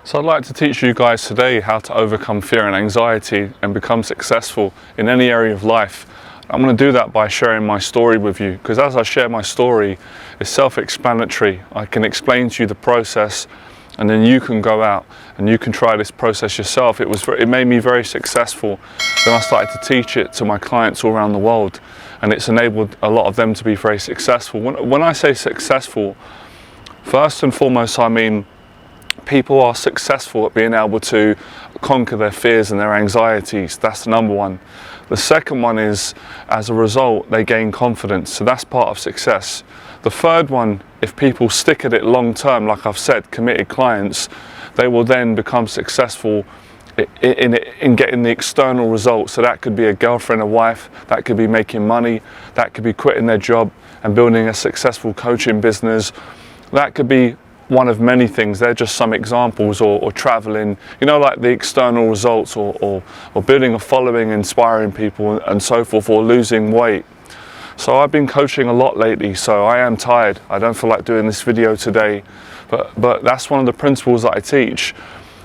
So I'd like to teach you guys today how to overcome fear and anxiety and become successful in any area of life. I'm going to do that by sharing my story with you, because as I share my story, it's self-explanatory. I can explain to you the process, and then you can go out and you can try this process yourself. It made me very successful. Then I started to teach it to my clients all around the world, and it's enabled a lot of them to be very successful. When I say successful, first and foremost, I mean people are successful at being able to conquer their fears and their anxieties. That's the number one. The second one is, as a result, they gain confidence. So that's part of success. The third one, if people stick at it long term, like I've said, committed clients, they will then become successful in getting the external results. So that could be a girlfriend, a wife, that could be making money, that could be quitting their job and building a successful coaching business. That could be one of many things. They're just some examples, or traveling, like the external results, or building a following, inspiring people and so forth, or losing weight. So I've been coaching a lot lately, so I am tired. I don't feel like doing this video today, but that's one of the principles that I teach.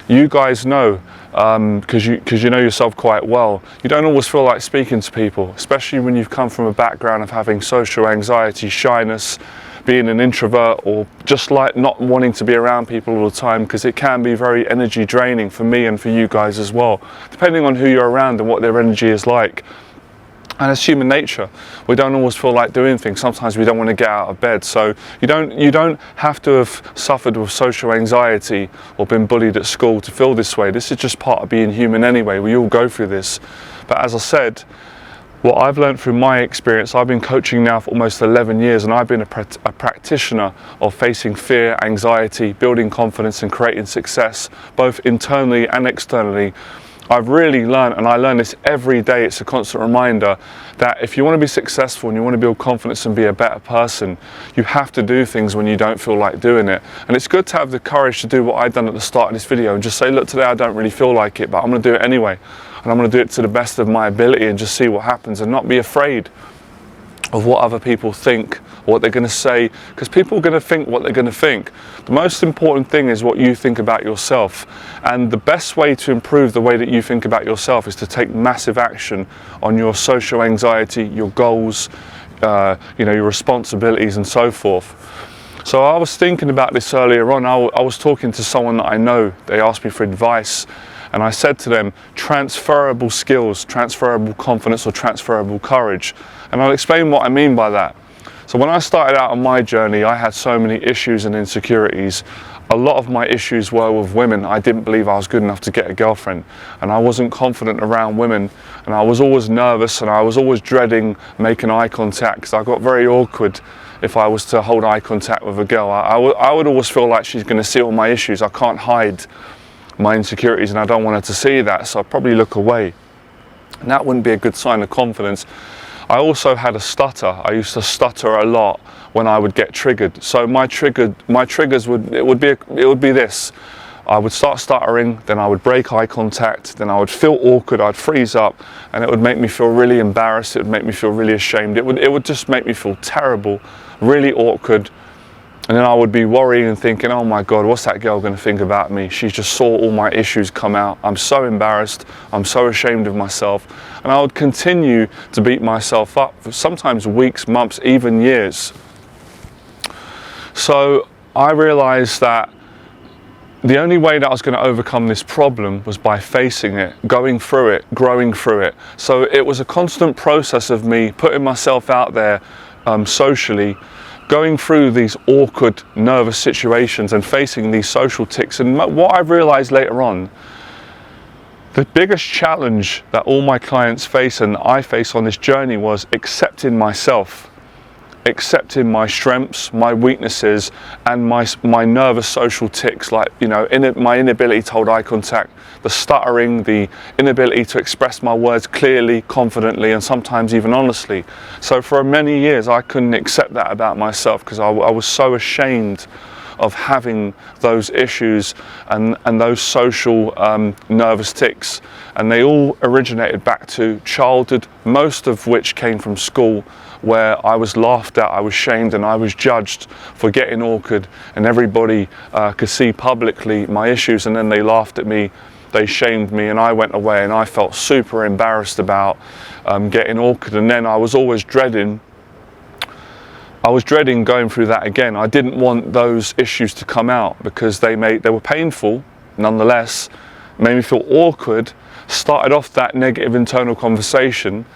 You guys know, because you know yourself quite well, you don't always feel like speaking to people, especially when you've come from a background of having social anxiety, shyness, being an introvert, or just like not wanting to be around people all the time, because it can be very energy draining for me and for you guys as well, depending on who you're around and what their energy is like. And it's human nature. We don't always feel like doing things. Sometimes we don't want to get out of bed. So you don't have to have suffered with social anxiety or been bullied at school to feel this way. This is just part of being human anyway. We all go through this. But as I said, what I've learned through my experience, I've been coaching now for almost 11 years, and I've been a practitioner of facing fear, anxiety, building confidence and creating success, both internally and externally. I've really learned, and I learn this every day, it's a constant reminder that if you want to be successful and you want to build confidence and be a better person, you have to do things when you don't feel like doing it. And it's good to have the courage to do what I've done at the start of this video and just say, look, today I don't really feel like it, but I'm going to do it anyway. And I'm going to do it to the best of my ability and just see what happens, and not be afraid of what other people think, or what they're going to say, because people are going to think what they're going to think. The most important thing is what you think about yourself, and the best way to improve the way that you think about yourself is to take massive action on your social anxiety, your goals, your responsibilities and so forth. So I was thinking about this earlier on. I was talking to someone that I know. They asked me for advice, and I said to them, transferable skills, transferable confidence, or transferable courage. And I'll explain what I mean by that. So when I started out on my journey, I had so many issues and insecurities. A lot of my issues were with women. I didn't believe I was good enough to get a girlfriend, and I wasn't confident around women, and I was always nervous, and I was always dreading making eye contact, because I got very awkward if I was to hold eye contact with a girl. I would always feel like she's going to see all my issues. I can't hide my insecurities, and I don't want her to see that, so I'd probably look away. And that wouldn't be a good sign of confidence. I also had a stutter. I used to stutter a lot when I would get triggered. So my triggers would be this. I would start stuttering, then I would break eye contact, then I would feel awkward, I'd freeze up, and it would make me feel really embarrassed, it would make me feel really ashamed, it would just make me feel terrible, really awkward. And then I would be worrying and thinking, oh my God, what's that girl going to think about me? She just saw all my issues come out. I'm so embarrassed. I'm so ashamed of myself. And I would continue to beat myself up for sometimes weeks, months, even years. So I realized that the only way that I was going to overcome this problem was by facing it, going through it, growing through it. So it was a constant process of me putting myself out there socially, going through these awkward, nervous situations and facing these social tics. And what I've realized later on, the biggest challenge that all my clients face and I face on this journey was accepting myself, accepting my strengths, my weaknesses, and my nervous social tics, like, my inability to hold eye contact, the stuttering, the inability to express my words clearly, confidently, and sometimes even honestly. So for many years I couldn't accept that about myself, because I was so ashamed of having those issues and those social nervous tics. And they all originated back to childhood, most of which came from school, where I was laughed at, I was shamed, and I was judged for getting awkward, and everybody could see publicly my issues, and then they laughed at me, they shamed me, and I went away and I felt super embarrassed about getting awkward. And then I was always dreading going through that again. I didn't want those issues to come out because they were painful nonetheless, made me feel awkward, started off that negative internal conversation.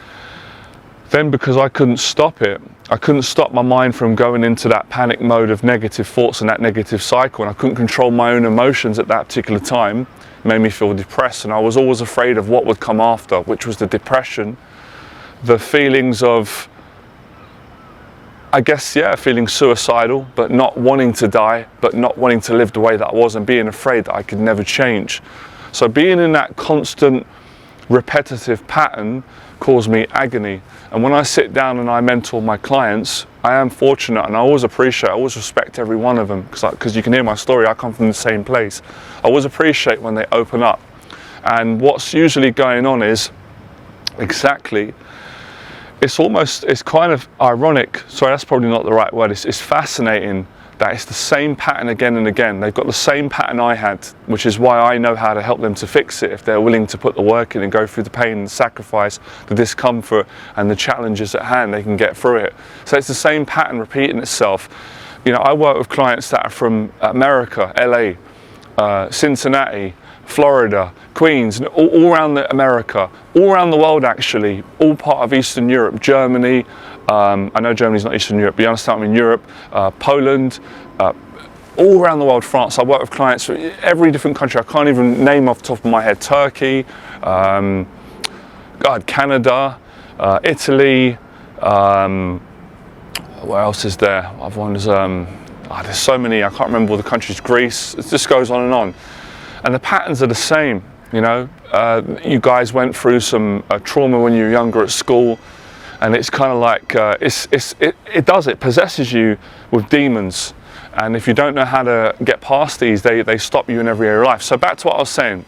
Then because I couldn't stop it, I couldn't stop my mind from going into that panic mode of negative thoughts and that negative cycle, and I couldn't control my own emotions at that particular time. It made me feel depressed, and I was always afraid of what would come after, which was the depression, the feelings of, I guess, yeah, feeling suicidal, but not wanting to die, but not wanting to live the way that I was, and being afraid that I could never change. So being in that constant repetitive pattern caused me agony. And when I sit down and I mentor my clients, I am fortunate, and I always respect every one of them, because you can hear my story, I come from the same place. I always appreciate when they open up. And what's usually going on is it's kind of ironic, sorry, that's probably not the right word, it's fascinating that it's the same pattern again and again. They've got the same pattern I had, which is why I know how to help them to fix it if they're willing to put the work in and go through the pain and sacrifice, the discomfort and the challenges at hand. They can get through it. So it's the same pattern repeating itself. You know, I work with clients that are from America, LA, Cincinnati, Florida, Queens, all around America, all around the world actually, all part of Eastern Europe, Germany, I know Germany's not Eastern Europe, but you understand what I mean, Europe, Poland, all around the world, France. I work with clients from every different country, I can't even name off the top of my head, Turkey, Canada, Italy, where else is there? There's so many, I can't remember all the countries, Greece, it just goes on and on. And the patterns are the same, you know. You guys went through some trauma when you were younger at school, and it's kind of like, it possesses you with demons. And if you don't know how to get past these, they stop you in every area of life. So back to what I was saying.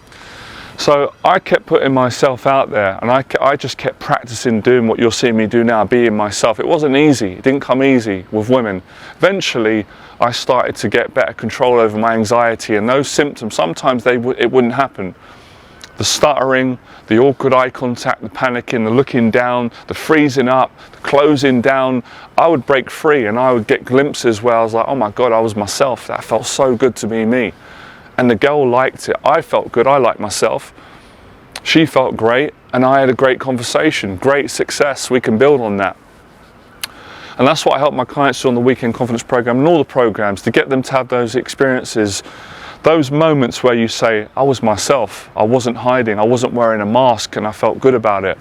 So I kept putting myself out there, and I just kept practicing doing what you're seeing me do now, being myself. It wasn't easy, it didn't come easy with women. Eventually, I started to get better control over my anxiety, and those symptoms, sometimes it wouldn't happen. The stuttering, the awkward eye contact, the panicking, the looking down, the freezing up, the closing down, I would break free and I would get glimpses where I was like, oh my God, I was myself. That felt so good to be me. And the girl liked it. I felt good, I liked myself. She felt great, and I had a great conversation, great success. We can build on that. And that's what I help my clients do on the Weekend Confidence Program and all the programs, to get them to have those experiences, those moments where you say, I was myself, I wasn't hiding, I wasn't wearing a mask, and I felt good about it.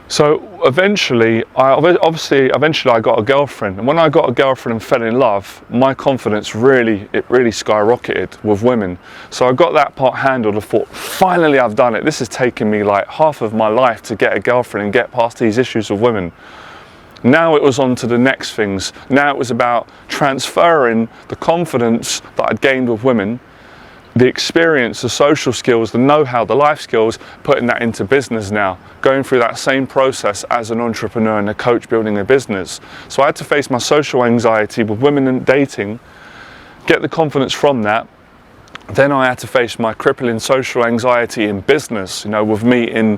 So eventually I got a girlfriend, and when I got a girlfriend and fell in love, my confidence really skyrocketed with women. So I got that part handled. I thought, finally I've done it. This has taken me like half of my life to get a girlfriend and get past these issues with women. Now it was on to the next things. Now it was about transferring the confidence that I'd gained with women, the experience, the social skills, the know-how, the life skills, putting that into business now, going through that same process as an entrepreneur and a coach building a business. So I had to face my social anxiety with women and dating, get the confidence from that. Then I had to face my crippling social anxiety in business, you know, with meeting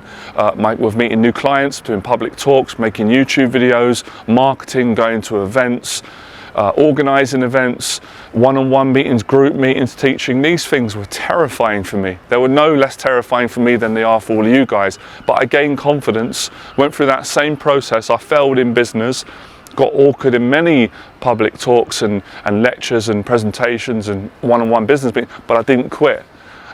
new clients, doing public talks, making YouTube videos, marketing, going to events, organising events, one-on-one meetings, group meetings, teaching. These things were terrifying for me. They were no less terrifying for me than they are for all of you guys. But I gained confidence, went through that same process. I failed in business, got awkward in many public talks and lectures and presentations and one-on-one business meetings, but I didn't quit.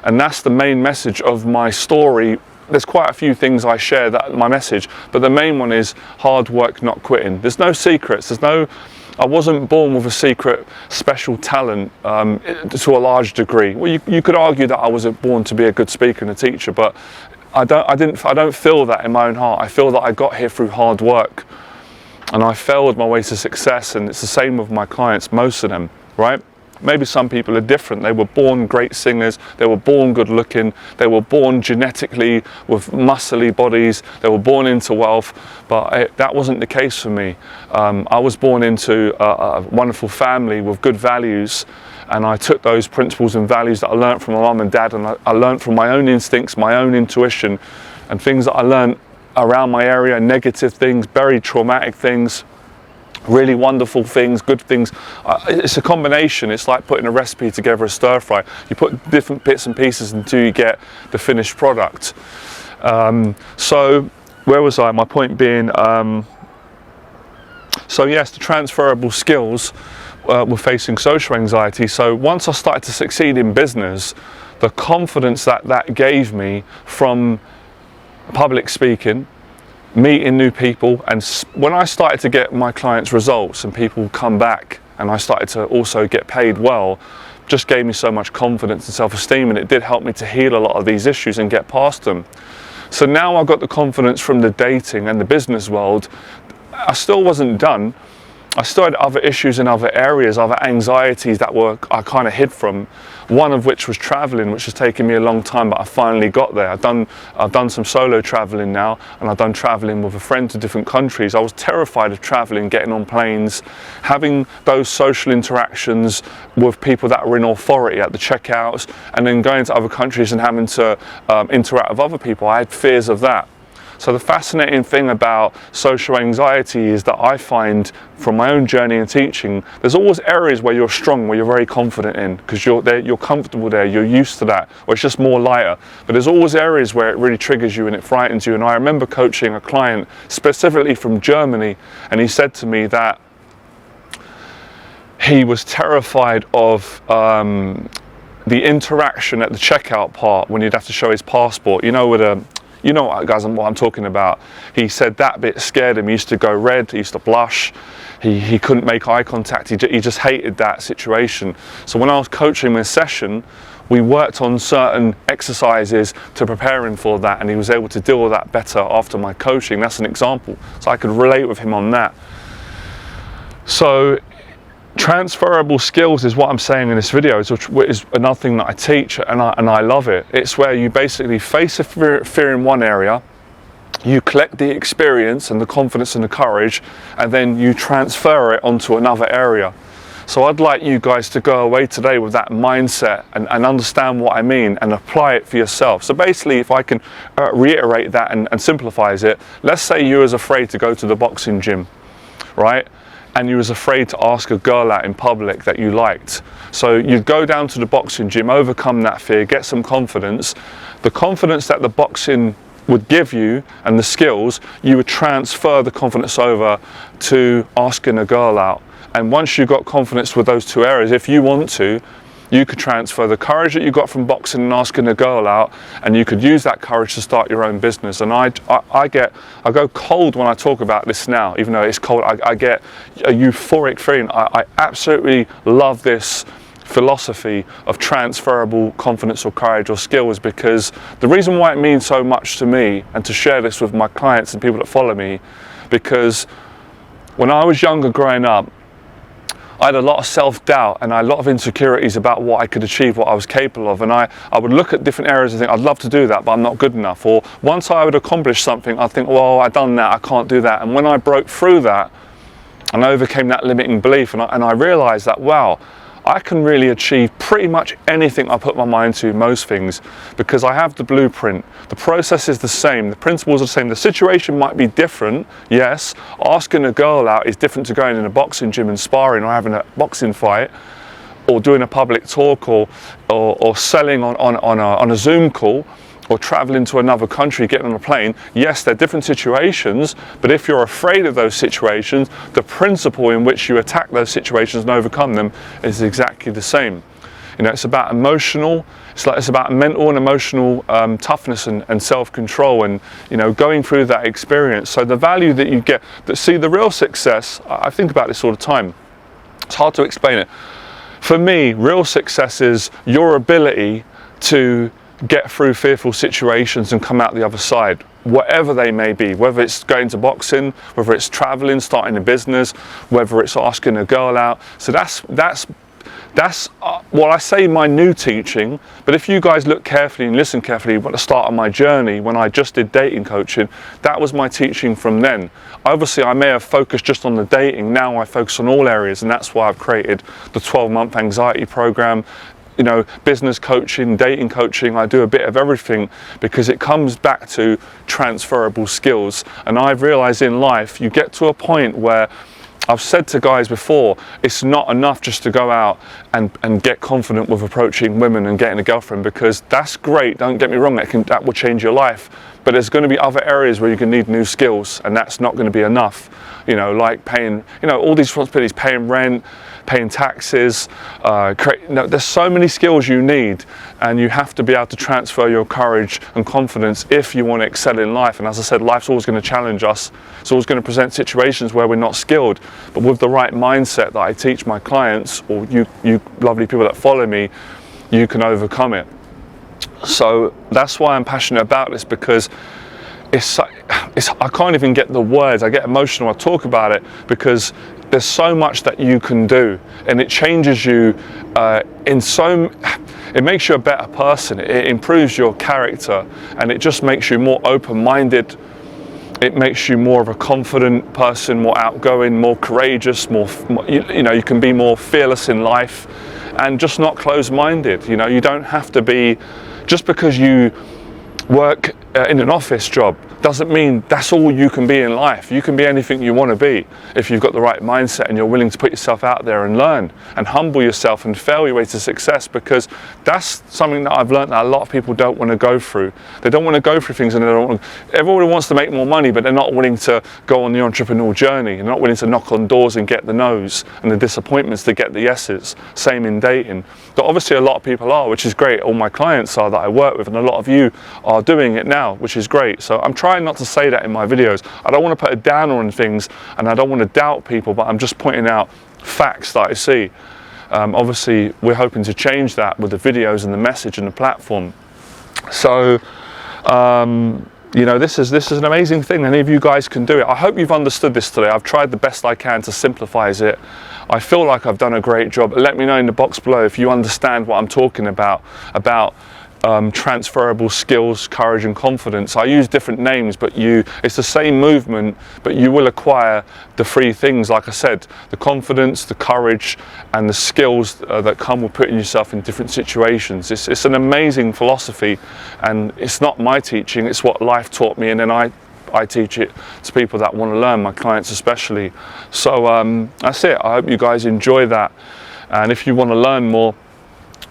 And that's the main message of my story. There's quite a few things I share that my message, but the main one is hard work, not quitting. There's no secrets. I wasn't born with a secret special talent to a large degree. Well, you could argue that I was born to be a good speaker and a teacher, but I don't feel that in my own heart. I feel that I got here through hard work, and I failed my way to success, and it's the same with my clients, most of them, right? Maybe some people are different. They were born great singers, they were born good looking, they were born genetically with muscly bodies, they were born into wealth, but that wasn't the case for me. I was born into a wonderful family with good values, and I took those principles and values that I learned from my mum and dad, and I learned from my own instincts, my own intuition, and things that I learned around my area, negative things, very traumatic things, really wonderful things, good things. It's a combination. It's like putting a recipe together, a stir fry. You put different bits and pieces until you get the finished product. So where was I? My point being, so yes, the transferable skills were facing social anxiety. So once I started to succeed in business, the confidence that gave me from public speaking, meeting new people, and when I started to get my clients results and people come back and I started to also get paid well, just gave me so much confidence and self-esteem, and it did help me to heal a lot of these issues and get past them. So now I've got the confidence from the dating and the business world. I still wasn't done. I still had other issues in other areas, other anxieties that I kind of hid from. One of which was traveling, which has taken me a long time, but I finally got there. I've done some solo traveling now, and I've done traveling with a friend to different countries. I was terrified of traveling, getting on planes, having those social interactions with people that were in authority at the checkouts, and then going to other countries and having to interact with other people. I had fears of that. So the fascinating thing about social anxiety is that I find from my own journey in teaching, there's always areas where you're strong, where you're very confident in, because you're comfortable there, you're used to that, or it's just more lighter. But there's always areas where it really triggers you and it frightens you. And I remember coaching a client specifically from Germany, and he said to me that he was terrified of the interaction at the checkout part when he'd have to show his passport. You know, guys, what I'm talking about. He said that bit scared him. He used to go red, he used to blush, he couldn't make eye contact, he just hated that situation. So when I was coaching him in a session, we worked on certain exercises to prepare him for that, and he was able to deal with that better after my coaching. That's an example. So I could relate with him on that. So transferable skills is what I'm saying in this video, which is another thing that I teach, and I love it. It's where you basically face a fear in one area, you collect the experience and the confidence and the courage, and then you transfer it onto another area. So I'd like you guys to go away today with that mindset and understand what I mean and apply it for yourself. So basically, if I can reiterate that and simplifies it, let's say you was afraid to go to the boxing gym, right? And you was afraid to ask a girl out in public that you liked. So you'd go down to the boxing gym, overcome that fear, get some confidence. The confidence that the boxing would give you and the skills, you would transfer the confidence over to asking a girl out. And once you got confidence with those two areas, if you want to, you could transfer the courage that you got from boxing and asking a girl out, and you could use that courage to start your own business. And I go cold when I talk about this now, even though it's cold. I get a euphoric feeling. I absolutely love this philosophy of transferable confidence or courage or skills, because the reason why it means so much to me, and to share this with my clients and people that follow me, because when I was younger growing up, I had a lot of self-doubt and I had a lot of insecurities about what I could achieve, what I was capable of. And I would look at different areas and think, I'd love to do that, but I'm not good enough. Or once I would accomplish something, I'd think, well, I've done that, I can't do that. And when I broke through that and I overcame that limiting belief, and I realized that, wow, I can really achieve pretty much anything I put my mind to, most things, because I have the blueprint. The process is the same, the principles are the same. The situation might be different, yes. Asking a girl out is different to going in a boxing gym and sparring or having a boxing fight, or doing a public talk, or selling on a Zoom call, or traveling to another country, getting on a plane. Yes, they're different situations, but if you're afraid of those situations, the principle in which you attack those situations and overcome them is exactly the same. You know, it's about it's about mental and emotional toughness and self-control, and going through that experience. So the value that you get, the real success, I think about this all the time. It's hard to explain it. For me, real success is your ability to get through fearful situations and come out the other side, whatever they may be, whether it's going to boxing, whether it's traveling, starting a business, whether it's asking a girl out. So that's That's what I say my new teaching, but if you guys look carefully and listen carefully at the start of my journey, when I just did dating coaching, that was my teaching from then. Obviously I may have focused just on the dating, now I focus on all areas, and that's why I've created the 12-month anxiety program, you know, business coaching, dating coaching. I do a bit of everything because it comes back to transferable skills. And I've realized in life, you get to a point where I've said to guys before, it's not enough just to go out and get confident with approaching women and getting a girlfriend, because that's great, don't get me wrong, that will change your life. But there's going to be other areas where you can need new skills, and that's not going to be enough. You know, like paying, you know, all these responsibilities, paying rent, paying taxes, there's so many skills you need, and you have to be able to transfer your courage and confidence if you want to excel in life. And as I said, life's always going to challenge us. It's always going to present situations where we're not skilled, but with the right mindset that I teach my clients, or you lovely people that follow me, you can overcome it. So that's why I'm passionate about this, because I can't even get the words. I get emotional when I talk about it, because there's so much that you can do, and it changes you it makes you a better person. It improves your character, and it just makes you more open-minded. It makes you more of a confident person, more outgoing, more courageous, more you know, you can be more fearless in life and just not closed-minded. You know, you don't have to be, just because you work in an office job doesn't mean that's all you can be in life. You can be anything you want to be if you've got the right mindset and you're willing to put yourself out there and learn and humble yourself and fail your way to success, because that's something that I've learned that a lot of people don't want to go through. They don't want to go through things, and everybody wants to make more money, but they're not willing to go on the entrepreneurial journey. They're not willing to knock on doors and get the no's and the disappointments to get the yeses. Same in dating. But obviously a lot of people are, which is great. All my clients are that I work with, and a lot of you are doing it now, which is great. So I'm trying not to say that in my videos. I don't want to put a downer on things, and I don't want to doubt people, but I'm just pointing out facts that I see. Obviously we're hoping to change that with the videos and the message and the platform. So you know, this is an amazing thing. Any of you guys can do it. I hope you've understood this today. I've tried the best I can to simplify it. I feel like I've done a great job. Let me know in the box below if you understand what I'm talking about transferable skills, courage and confidence. I use different names, but it's the same movement, but you will acquire the three things, like I said, the confidence, the courage and the skills that come with putting yourself in different situations. It's an amazing philosophy, and it's not my teaching, it's what life taught me, and then I teach it to people that want to learn, my clients especially. So that's it. I hope you guys enjoy that, and if you want to learn more,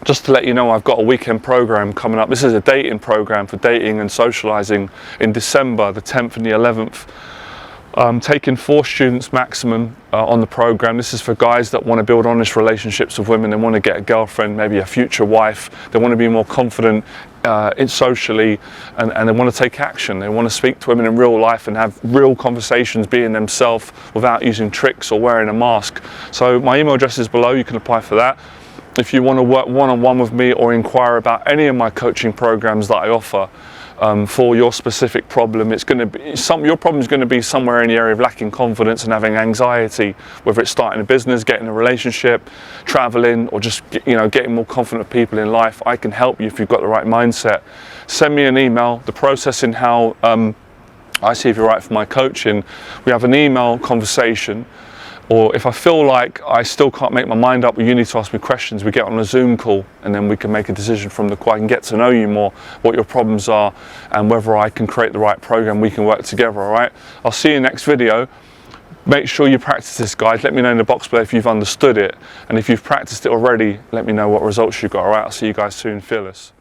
just to let you know, I've got a weekend program coming up. This is a dating program for dating and socializing in December, the 10th and the 11th. Taking 4 students maximum on the program. This is for guys that want to build honest relationships with women. They want to get a girlfriend, maybe a future wife. They want to be more confident socially, and they want to take action. They want to speak to women in real life and have real conversations, being themselves without using tricks or wearing a mask. So my email address is below. You can apply for that. If you want to work one-on-one with me or inquire about any of my coaching programs that I offer for your specific problem, it's going to be your problem is going to be somewhere in the area of lacking confidence and having anxiety, whether it's starting a business, getting a relationship, traveling, or just getting more confident people in life. I can help you if you've got the right mindset. Send me an email. The process in how I see if you're right for my coaching, we have an email conversation. Or if I feel like I still can't make my mind up, or you need to ask me questions, we get on a Zoom call, and then we can make a decision from the call. I can get to know you more, what your problems are, and whether I can create the right program we can work together, all right? I'll see you next video. Make sure you practice this, guys. Let me know in the box below if you've understood it. And if you've practiced it already, let me know what results you got, all right? I'll see you guys soon. Fearless.